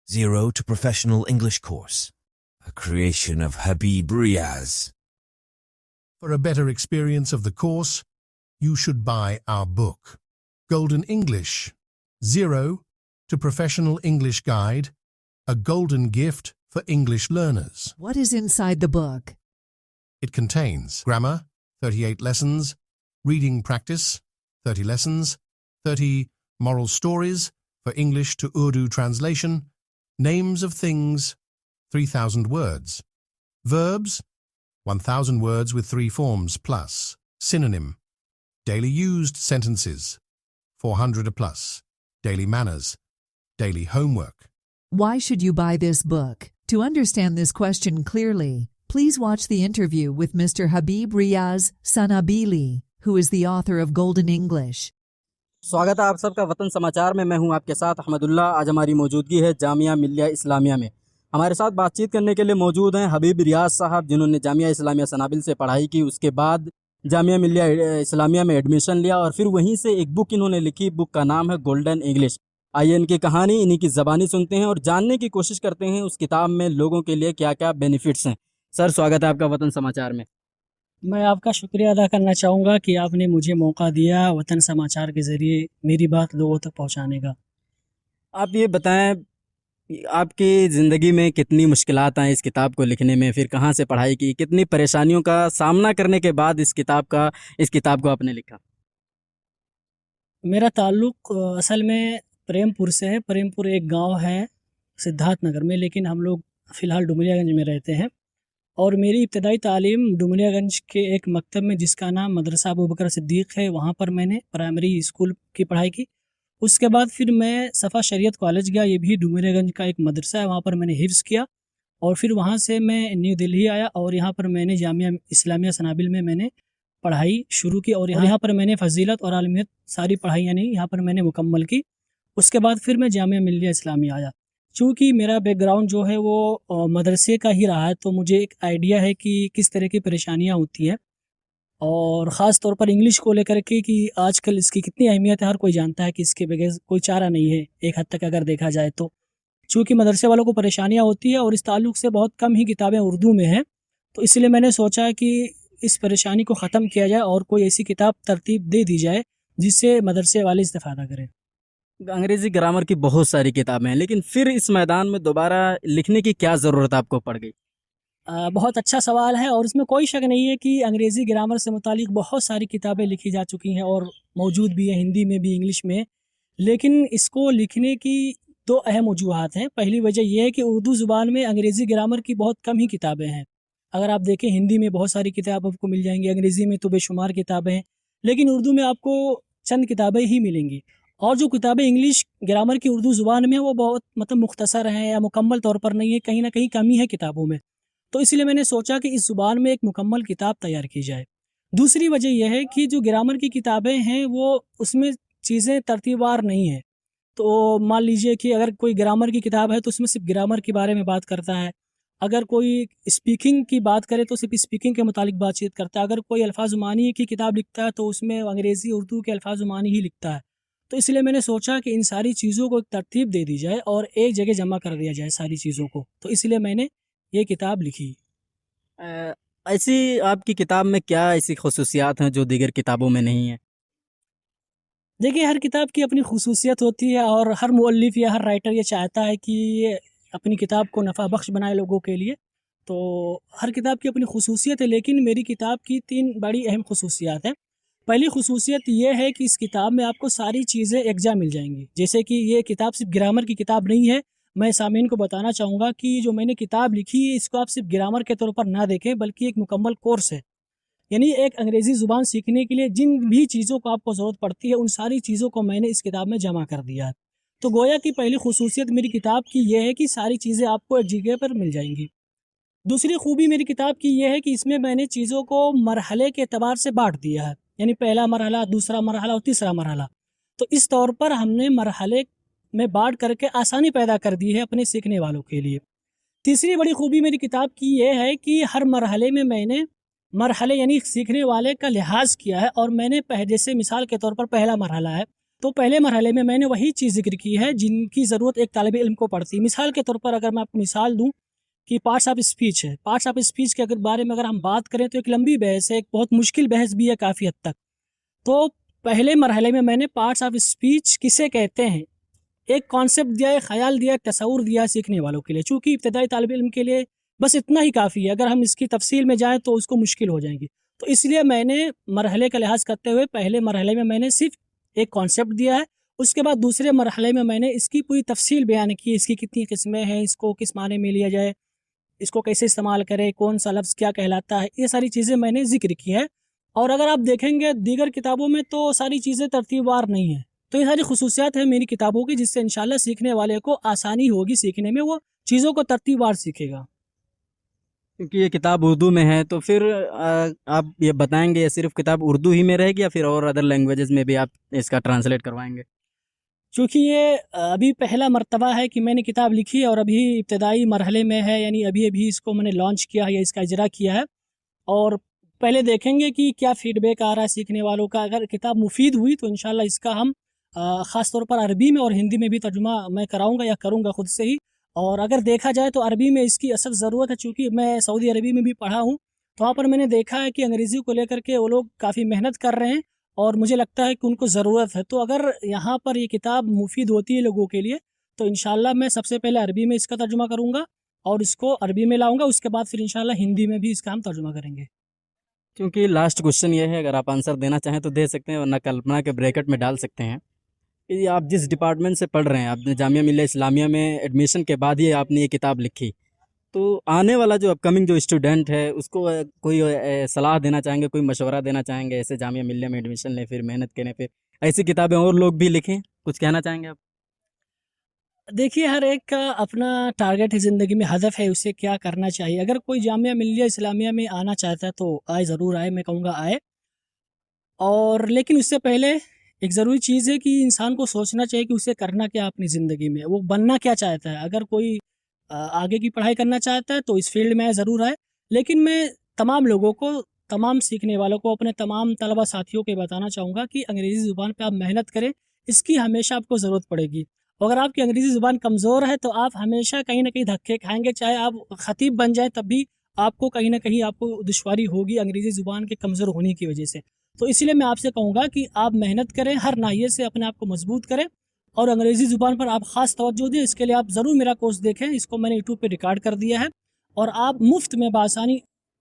Zero to Professional English Course, a creation of Habib Riaz. For a better experience of the course, you should buy our book, Golden English, Zero to Professional English Guide, a golden gift for English learners. What is inside the book? It contains grammar, 38 lessons, reading practice, 30 lessons, 30 moral stories for English to Urdu translation, names of things, 3,000 words, verbs, 1,000 words with 3 forms plus, synonym, daily used sentences, 400 plus, daily manners, daily homework. Why should you buy this book? To understand this question clearly, please watch the interview with Mr. Habib Riaz Sanabili, who is the author of Golden English. स्वागत है आप सबका वतन समाचार में। मैं हूं आपके साथ अहमदुल्ला। आज हमारी मौजूदगी है जामिया मिल्लिया इस्लामिया में। हमारे साथ बातचीत करने के लिए मौजूद हैं हबीब रियाज साहब, जिन्होंने जामिया इस्लामिया सनाबिल से पढ़ाई की, उसके बाद जामिया मिल्लिया इस्लामिया में एडमिशन लिया और फिर वहीं से एक बुक इन्होंने लिखी। बुक का नाम है गोल्डन इंग्लिश। आइए इनकी कहानी, इन्हीं की ज़बानी सुनते हैं और जानने की कोशिश करते हैं उस किताब में लोगों के लिए क्या क्या बेनिफिट्स हैं। सर, स्वागत है आपका वतन समाचार में। मैं आपका शुक्रिया अदा करना चाहूँगा कि आपने मुझे मौका दिया वतन समाचार के ज़रिए मेरी बात लोगों तक पहुँचाने का। आप ये बताएं, आपकी ज़िंदगी में कितनी मुश्किलात आए इस किताब को लिखने में, फिर कहाँ से पढ़ाई की, कितनी परेशानियों का सामना करने के बाद इस किताब को आपने लिखा? मेरा ताल्लुक़ असल में प्रेमपुर से है। प्रेमपुर एक गांव है सिद्धार्थ नगर में, लेकिन हम लोग फ़िलहाल डुमरियागंज में रहते हैं। और मेरी इब्तदाई तालीम डुमरियागंज के एक मकतब में जिसका नाम मदरसा अबू बकर सिद्दीक़ है, वहाँ पर मैंने प्राइमरी स्कूल की पढ़ाई की। उसके बाद फिर मैं सफ़ा शरीयत कॉलेज गया, ये भी डुमरियागंज का एक मदरसा है, वहाँ पर मैंने हिफ्ज़ किया। और फिर वहाँ से मैं न्यू दिल्ली आया और यहाँ पर मैंने जामिया इस्लामिया सनाबिल में मैंने पढ़ाई शुरू की और यहाँ पर मैंने फ़जीलत और आलमियत सारी पढ़ाइयाँ नहीं यहाँ पर मैंने मुकम्मल की। उसके बाद फिर मैं जामिया मिल्लिया इस्लामिया आया। चूँकि मेरा बैकग्राउंड जो है वो मदरसे का ही रहा है, तो मुझे एक आइडिया है कि किस तरह की परेशानियाँ होती हैं और ख़ास तौर पर इंग्लिश को लेकर के कि आजकल इसकी कितनी अहमियत है। हर कोई जानता है कि इसके बगैर कोई चारा नहीं है एक हद तक अगर देखा जाए तो। चूँकि मदरसे वालों को परेशानियाँ होती है और इस ताल्लुक़ से बहुत कम ही किताबें उर्दू में हैं, तो इसलिए मैंने सोचा कि इस परेशानी को ख़त्म किया जाए और कोई ऐसी किताब तरतीब दे दी जाए जिससे मदरसे वाले इस्तेफ़ादा करें। अंग्रेज़ी ग्रामर की बहुत सारी किताबें हैं, लेकिन फिर इस मैदान में दोबारा लिखने की क्या ज़रूरत आपको पड़ गई? बहुत अच्छा सवाल है और इसमें कोई शक नहीं है कि अंग्रेज़ी ग्रामर से मुतालिक बहुत सारी किताबें लिखी जा चुकी हैं और मौजूद भी हैं, हिंदी में भी, इंग्लिश में। लेकिन इसको लिखने की 2 अहम वजूहात हैं। पहली वजह यह है कि उर्दू ज़ुबान में अंग्रेज़ी ग्रामर की बहुत कम ही किताबें हैं। अगर आप देखें, हिंदी में बहुत सारी किताब आपको मिल जाएंगी, अंग्रेज़ी में तो बेशुमार किताबें हैं, लेकिन उर्दू में आपको चंद किताबें ही मिलेंगी। और जो किताबें इंग्लिश ग्रामर की उर्दू ज़ुबान में वो बहुत मुख्तसर हैं या मुकम्मल तौर पर नहीं है, कहीं ना कहीं कमी है किताबों में। तो इसलिए मैंने सोचा कि इस ज़ुबान में एक मुकम्मल किताब तैयार की जाए। दूसरी वजह यह है कि जो ग्रामर की किताबें हैं वो उसमें चीज़ें तरतीबवार नहीं हैं। तो मान लीजिए कि अगर कोई ग्रामर की किताब है तो उसमें सिर्फ ग्रामर के बारे में बात करता है। अगर कोई स्पीकिंग की बात करे तो सिर्फ स्पीकिंग के मुतालिक बातचीत करता है। अगर कोई अल्फाज़-ओ-मानी की किताब लिखता है तो उसमें अंग्रेज़ी उर्दू के अल्फाज़-ओ-मानी ही लिखता है। तो इसलिए मैंने सोचा कि इन सारी चीज़ों को एक तरतीब दे दी जाए और एक जगह जमा कर दिया जाए सारी चीज़ों को। तो इसलिए मैंने ये किताब लिखी। ऐसी आपकी किताब में क्या ऐसी ख़ुसूसियात हैं जो दीगर किताबों में नहीं है? देखिए, हर किताब की अपनी ख़ुसूसियत होती है और हर मुअल्लिफ़ या हर राइटर ये चाहता है कि अपनी किताब को नफ़ा बख्श बनाए लोगों के लिए। तो हर किताब की अपनी ख़ुसूसियत है, लेकिन मेरी किताब की 3 बड़ी अहम ख़ुसूसियात हैं। पहली ख़ुसूसियत ये है कि इस किताब में आपको सारी चीज़ें यकजा मिल जाएंगी। जैसे कि ये किताब सिर्फ ग्रामर की किताब नहीं है। मैं सामीन को बताना चाहूँगा कि जो मैंने किताब लिखी है इसको आप सिर्फ ग्रामर के तौर पर ना देखें, बल्कि एक मुकम्मल कोर्स है। यानी एक अंग्रेज़ी ज़ुबान सीखने के लिए जिन भी चीज़ों को आपको ज़रूरत पड़ती है, उन सारी चीज़ों को मैंने इस किताब में जमा कर दिया है। तो गोया की पहली ख़ुसूसियत मेरी किताब की यह है कि सारी चीज़ें आपको एक जगह पर मिल जाएंगी। दूसरी खूबी मेरी किताब की यह है कि इसमें मैंने चीज़ों को मरहले के एतबार से बांट दिया है, यानी पहला मरहला, दूसरा मरहला और तीसरा मरहला। तो इस तौर पर हमने मरहले में बांट करके आसानी पैदा कर दी है अपने सीखने वालों के लिए। तीसरी बड़ी खूबी मेरी किताब की यह है कि हर मरहले में मैंने मरहले यानी सीखने वाले का लिहाज किया है और मैंने जैसे मिसाल के तौर पर पहला मरहला है तो पहले मरहले में मैंने वही चीज़ ज़िक्र की है जिनकी ज़रूरत एक तालिब इल्म को पड़ती है। मिसाल के तौर पर अगर मैं आपको मिसाल दूँ कि पार्ट्स ऑफ स्पीच है। पार्ट्स ऑफ स्पीच के अगर बारे में अगर हम बात करें तो एक लंबी बहस है, एक बहुत मुश्किल बहस भी है काफ़ी हद तक। तो पहले मरहले में मैंने पार्ट्स ऑफ स्पीच किसे कहते हैं, एक कॉन्सेप्ट दिया, एक ख़याल दिया, एक तस्वुर दिया सीखने वालों के लिए। चूँकि इब्तदाई तालिब इल्म के लिए बस इतना ही काफ़ी है, अगर हम इसकी तफसील में जाएँ तो उसको मुश्किल हो जाएगी। तो इसलिए मैंने मरहले का लिहाज करते हुए पहले मरहले में मैंने सिर्फ एक कॉन्सेप्ट दिया है, उसके बाद दूसरे मरहले में मैंने इसकी पूरी तफसील बयान की, इसकी कितनी किस्में हैं, इसको किस माने में लिया जाए, इसको कैसे इस्तेमाल करें, कौन सा लफ्ज़ क्या कहलाता है, ये सारी चीज़ें मैंने ज़िक्र की है। और अगर आप देखेंगे दीगर किताबों में तो सारी चीज़ें तरतीबवार नहीं हैं। तो ये सारी खसूसियात हैं मेरी किताबों की, जिससे इंशाल्लाह सीखने वाले को आसानी होगी सीखने में, वो चीज़ों को तरतीबवार सीखेगा। क्योंकि ये किताब उर्दू में है तो फिर आप ये बताएंगे ये सिर्फ किताब उर्दू ही में रहेगी या फिर और अदर लैंग्वेजेस में भी आप इसका ट्रांसलेट करवाएंगे? चूँकि ये अभी पहला मर्तबा है कि मैंने किताब लिखी है और अभी इब्तदाई मरहले में है, यानी अभी इसको मैंने लॉन्च किया है या इसका इजरा किया है। और पहले देखेंगे कि क्या फ़ीडबैक आ रहा है सीखने वालों का। अगर किताब मुफीद हुई तो इंशाल्लाह इसका हम ख़ास तौर पर अरबी में और हिंदी में भी तर्जुमा मैं कराऊंगा या करूंगा ख़ुद से ही। और अगर देखा जाए तो अरबी में इसकी असल ज़रूरत है, चूँकि मैं सऊदी अरबी में भी पढ़ा हूँ, तो वहाँ पर मैंने देखा है कि अंग्रेज़ी को लेकर के वो लोग काफ़ी मेहनत कर रहे हैं और मुझे लगता है कि उनको ज़रूरत है। तो अगर यहाँ पर ये किताब मुफीद होती है लोगों के लिए तो इंशाल्लाह मैं सबसे पहले अरबी में इसका तर्जुमा करूँगा और इसको अरबी में लाऊंगा, उसके बाद फिर इंशाल्लाह हिंदी में भी इसका हम तर्जुमा करेंगे। क्योंकि लास्ट क्वेश्चन ये है, अगर आप आंसर देना चाहें तो दे सकते हैं वरना कल्पना के ब्रैकेट में डाल सकते हैं कि आप जिस डिपार्टमेंट से पढ़ रहे हैं, आपने जामिया मिल्लिया इस्लामिया में एडमिशन के बाद ही आपने ये किताब लिखी, तो आने वाला जो अपकमिंग जो स्टूडेंट है उसको कोई सलाह देना चाहेंगे, कोई मशवरा देना चाहेंगे ऐसे जामिया मिल्लिया में एडमिशन लें, फिर मेहनत करें, फिर ऐसी किताबें और लोग भी लिखें, कुछ कहना चाहेंगे आप? देखिए, हर एक का अपना टारगेट है ज़िंदगी में, हदफ़ है, उसे क्या करना चाहिए। अगर कोई जामिया मिल्लिया इस्लामिया में आना चाहता है तो आए, ज़रूर आए, मैं कहूँगा आए। और लेकिन उससे पहले एक ज़रूरी चीज़ है कि इंसान को सोचना चाहिए कि उसे करना क्या है अपनी ज़िंदगी में, वो बनना क्या चाहता है। अगर कोई आगे की पढ़ाई करना चाहता है तो इस फील्ड में ज़रूर आए। लेकिन मैं तमाम लोगों को, तमाम सीखने वालों को, अपने तमाम तलबा साथियों को बताना चाहूँगा कि अंग्रेज़ी ज़ुबान पे आप मेहनत करें, इसकी हमेशा आपको ज़रूरत पड़ेगी। अगर आपकी अंग्रेज़ी ज़ुबान कमज़ोर है तो आप हमेशा कहीं न कहीं धक्के खाएँगे, चाहे आप ख़तीब बन जाएँ तब भी आपको कहीं न कहीं आपको दुश्वारी होगी अंग्रेज़ी ज़ुबान के कमज़ोर होने की वजह से। तो इसलिए मैं आपसे कहूँगा कि आप मेहनत करें, हर नाहिए से अपने आप को मज़बूत करें और अंग्रेज़ी ज़ुबान पर आप ख़ास तवज्जो दें। इसके लिए आप ज़रूर मेरा कोर्स देखें, इसको मैंने यूट्यूब पे रिकॉर्ड कर दिया है और आप मुफ़्त में बासानी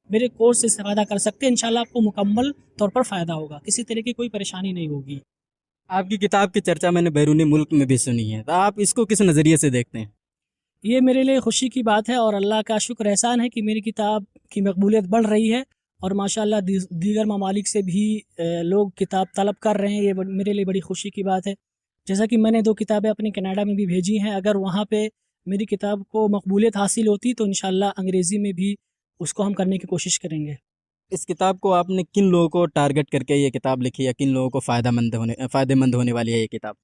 मेरे कोर्स से इस्तेफ़ादा कर सकते हैं। इंशाल्लाह आपको मुकम्मल तौर पर फ़ायदा होगा, किसी तरह की कोई परेशानी नहीं होगी। आपकी किताब की चर्चा मैंने बैरूनी मुल्क में भी सुनी है, तो आप इसको किस नज़रिए से देखते हैं? ये मेरे लिए खुशी की बात है और अल्लाह का शुक्र एहसान है कि मेरी किताब की मकबूलियत बढ़ रही है और माशाल्लाह दीगर ममालिक से भी लोग किताब तलब कर रहे हैं। ये मेरे लिए बड़ी खुशी की बात है। जैसा कि मैंने 2 किताबें अपनी कनाडा में भी भेजी हैं, अगर वहाँ पे मेरी किताब को मकबूलियत हासिल होती तो इंशाल्लाह अंग्रेज़ी में भी उसको हम करने की कोशिश करेंगे। इस किताब को आपने किन लोगों को टारगेट करके ये किताब लिखी या किन लोगों को फ़ायदेमंद होने वाली है ये किताब?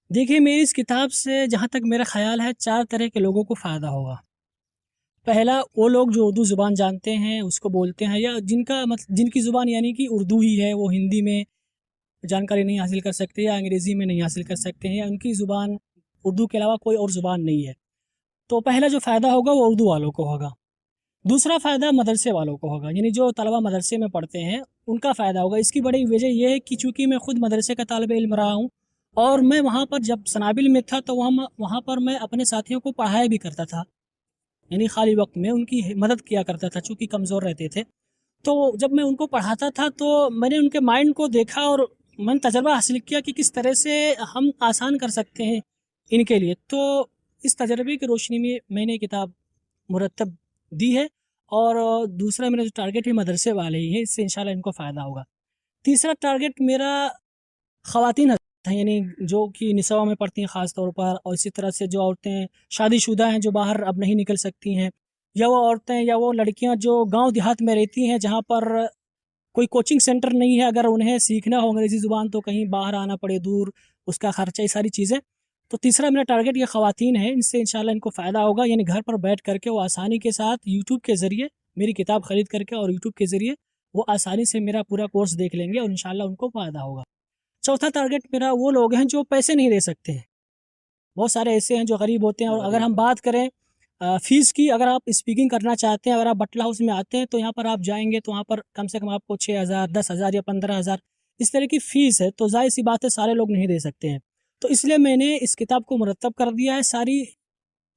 देखिए, मेरी इस किताब से जहाँ तक मेरा ख़्याल है 4 तरह के लोगों को फ़ायदा होगा। पहला, वो लोग जो उर्दू ज़ुबान जानते हैं, उसको बोलते हैं, या जिनकी ज़ुबान यानी कि उर्दू ही है, वो हिंदी में जानकारी नहीं हासिल कर सकते या अंग्रेज़ी में नहीं हासिल कर सकते हैं, या उनकी ज़ुबान उर्दू के अलावा कोई और ज़ुबान नहीं है। तो पहला जो फ़ायदा होगा वो उर्दू वालों को होगा। दूसरा फ़ायदा मदरसे वालों को होगा, यानी जो तलबा मदरसे में पढ़ते हैं उनका फ़ायदा होगा। इसकी बड़ी वजह ये है कि चूँकि मैं ख़ुद मदरसे का तालिब इल्म रहा हूँ और मैं वहाँ पर जब सनाबिल में था तो वहाँ पर मैं अपने साथियों को पढ़ाया भी करता था, यानी खाली वक्त में उनकी मदद किया करता था, चूँकि कमज़ोर रहते थे। तो जब मैं उनको पढ़ाता था तो मैंने उनके माइंड को देखा और मैंने तजर्बा हासिल किया कि किस तरह से हम आसान कर सकते हैं इनके लिए। तो इस तजर्बे की रोशनी में मैंने किताब मुरतब दी है। और दूसरा मेरा जो टारगेट है मदरसे वाले ही है, इससे इंशाल्लाह इनको फ़ायदा होगा। तीसरा टारगेट मेरा ख़वातीन हैं, यानी जो कि निसाओं में पढ़ती हैं ख़ास तौर पर, और इसी तरह से जो औरतें शादीशुदा हैं जो बाहर अब नहीं निकल सकती हैं, या वो औरतें या वो लड़कियां जो गांव देहात में रहती हैं जहां पर कोई कोचिंग सेंटर नहीं है, अगर उन्हें सीखना हो अंग्रेज़ी ज़ुबान तो कहीं बाहर आना पड़े दूर, उसका ख़र्चा, ये सारी चीज़ें। तो तीसरा मेरा टारगेट ये ख़वातीन है, इनसे इंशाल्लाह इनको फ़ायदा होगा, यानी घर पर बैठ करके वो आसानी के साथ यूट्यूब के ज़रिए मेरी किताब ख़रीद करके और यूट्यूब के ज़रिए वो आसानी से मेरा पूरा कोर्स देख लेंगे और इंशाल्लाह उनको फ़ायदा होगा। चौथा टारगेट मेरा वो लोग हैं जो पैसे नहीं दे सकते हैं। बहुत सारे ऐसे हैं जो गरीब होते हैं। और अगर हम बात करें फ़ीस की, अगर आप स्पीकिंग करना चाहते हैं, अगर आप बटला हाउस में आते हैं तो यहाँ पर आप जाएंगे तो वहाँ पर कम से कम आपको 6,000, 10,000 या 15,000 इस तरह की फ़ीस है। तो ज़ाहिर सी बात है सारे लोग नहीं दे सकते हैं। तो इसलिए मैंने इस किताब को मुरतब कर दिया है।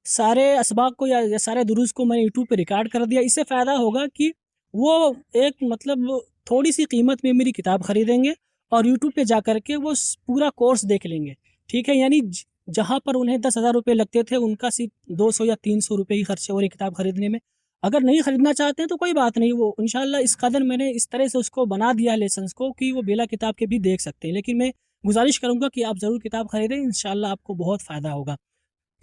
सारे असबाक को या सारे दुरूस को मैंने यूट्यूब पे रिकॉर्ड कर दिया। इससे फ़ायदा होगा कि वो एक मतलब थोड़ी सी कीमत में मेरी किताब ख़रीदेंगे और यूट्यूब पे जा कर के वो पूरा कोर्स देख लेंगे। ठीक है, यानी जहाँ पर उन्हें 10,000 रुपये लगते थे उनका सिर्फ 200 या 300 रुपये ही खर्चे हो रहे किताब ख़रीदने में। अगर नहीं ख़रीदना चाहते हैं तो कोई बात नहीं, वो इंशाल्लाह इस कदर मैंने इस तरह से उसको बना दिया है लेसन्स को कि वो बिला किताब के भी देख सकते हैं। लेकिन मैं गुजारिश करूँगा कि आप ज़रूर किताब ख़रीदें, इंशाल्लाह आपको बहुत फ़ायदा होगा।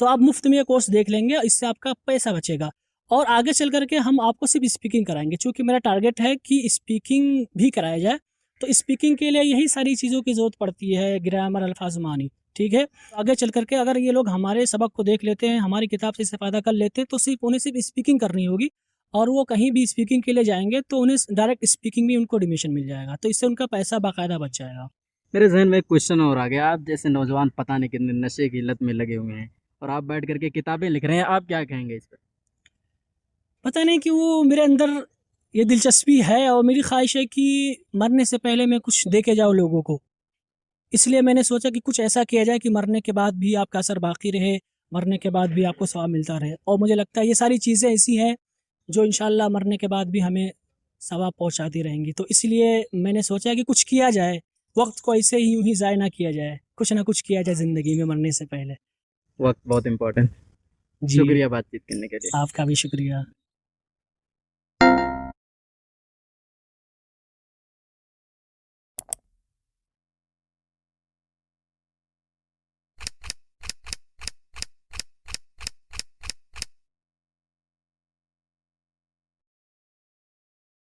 तो आप मुफ्त में ये कोर्स देख लेंगे, इससे आपका पैसा बचेगा। और आगे चल कर के हम आपको सिर्फ स्पीकिंग कराएंगे, चूँकि मेरा टारगेट है कि स्पीकिंग भी कराया जाए। तो स्पीकिंग के लिए यही सारी चीज़ों की ज़रूरत पड़ती है, ग्रामर, अल्फाज, मानी। ठीक है, आगे चल कर के अगर ये लोग हमारे सबक को देख लेते हैं, हमारी किताब से इस्तेफ़ादा कर लेते हैं, तो उन्हें सिर्फ स्पीकिंग करनी होगी और वो कहीं भी स्पीकिंग के लिए जाएंगे तो उन्हें डायरेक्ट स्पीकिंग में उनको एडमिशन मिल जाएगा। तो इससे उनका पैसा बाकायदा बच जाएगा। मेरे जहन में एक क्वेश्चन और आ गया। आप जैसे नौजवान पता नहीं कितने नशे की लत में लगे हुए हैं और आप बैठ करके किताबें लिख रहे हैं, आप क्या कहेंगे इस पर? पता नहीं कि वो मेरे अंदर ये दिलचस्पी है और मेरी ख्वाहिश है कि मरने से पहले मैं कुछ दे के जाऊँ लोगों को। इसलिए मैंने सोचा कि कुछ ऐसा किया जाए कि मरने के बाद भी आपका असर बाकी रहे, मरने के बाद भी आपको सवाब मिलता रहे। और मुझे लगता है ये सारी चीज़ें ऐसी हैं जो इंशाल्लाह मरने के बाद भी हमें सवाब पहुंचाती रहेंगी। तो इसलिए मैंने सोचा कि कुछ किया जाए, वक्त को ऐसे ही यूं ही ज़ाय ना किया जाए, कुछ ना कुछ किया जाए ज़िंदगी में मरने से पहले। वक्त बहुत इम्पोर्टेंट। जी, शुक्रिया बातचीत करने के लिए। आपका भी शुक्रिया।